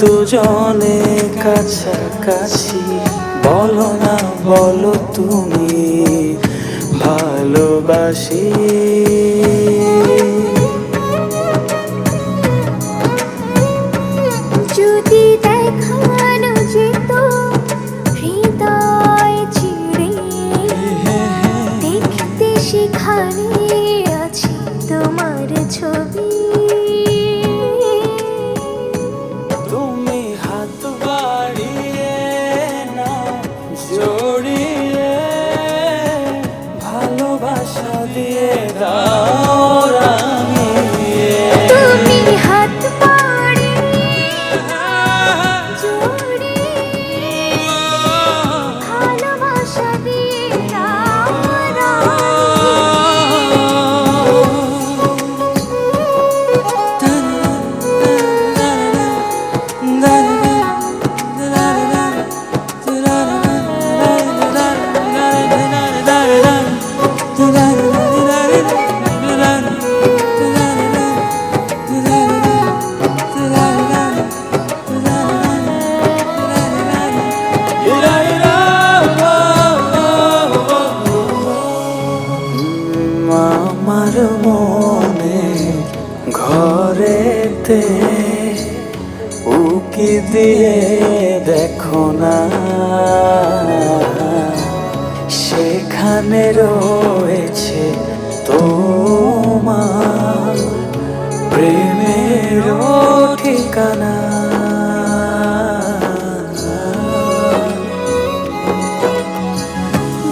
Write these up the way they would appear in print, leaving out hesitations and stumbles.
দুজনে কাছাকাছি, বলো না বলো তুমি ভালোবাসি। যদি দেখানো যেত হৃদয় চিরে, দেখতে সেখানে আছে তোমার ছবি। তুমি হাত বাড়িয়ে না জড়িয়ে, ভালোবাসা দিয়ে দাও রাঙিয়ে। তুমি হাত বাড়িয়ে জড়িয়ে, ভালোবাসা দিয়ে দাও আমার মনে ঘরেতে উকি দিয়ে দেখো না, সেখানে রয়েছে তোমার প্রেমের ঠিকানা।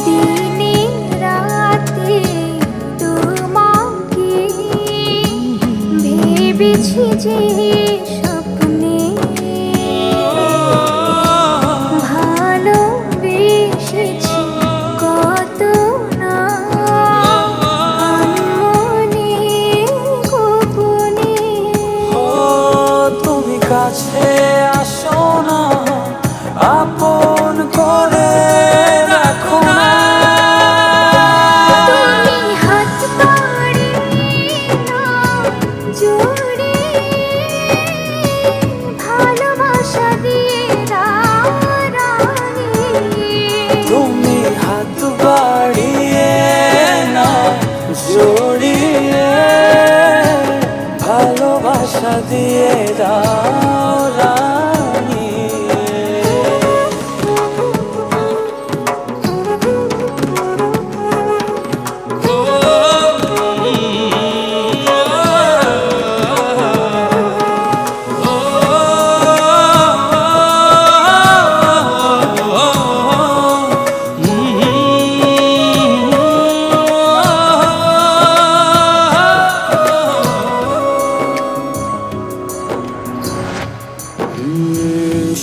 দিনে রাতে তোমাকে ভেবেছি যে স্বপ্নে, ভালোবেসেছি কত না মনে গোপনে। তুমি কাছে আসো না, আপন করে রাখো না। তুমি হাত বাড়িয়ে না জড়িয়ে, ভালোবাসা দিয়ে দাও রাঙিয়ে। তুমি হাত বাড়িয়ে না জড়িয়ে, ভালোবাসা দিয়ে দাও রাঙিয়ে।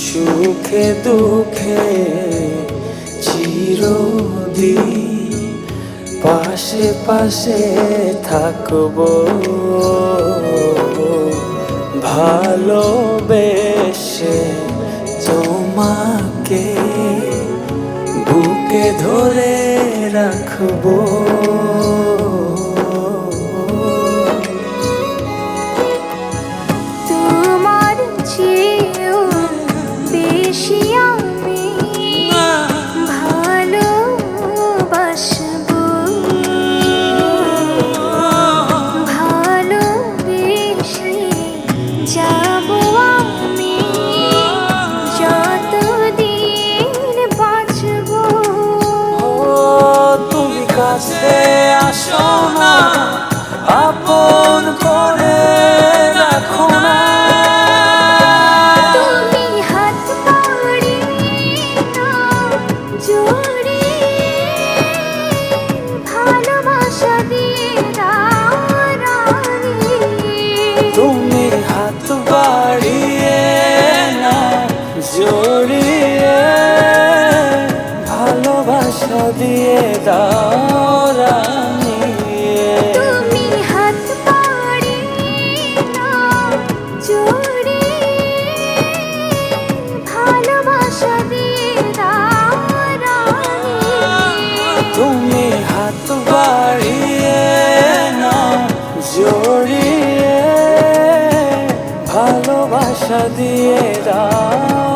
সুখে দুঃখে চিরদিন পাশে পাশে থাকবো, ভালোবেসে তোমাকে বুকে ধরে রাখবো। তোমার চেয়েও বেশি আমি ভালোবাসবো, ভালোবেসে যাবো আমি যতদিন বাঁচবো। তুমি কাছে আসো না, আপন করে রাখো না। তুমি হাত বাড়িয়ে না জড়িয়ে, ভালোবাসা দিয়ে দাও রাঙিয়ে। তুমি হাত বাড়িয়ে না জড়িয়ে, ভালোবাসা দিয়ে দাও রাঙিয়ে। তুমি হাত বাড়িয়ে না জড়িয়ে, ভালোবাসা দিয়ে দাও রাঙিয়ে। তুমি হাত বাড়িয়ে না জড়িয়ে, ভালোবাসা ভালোবাসা দিয়ে দাও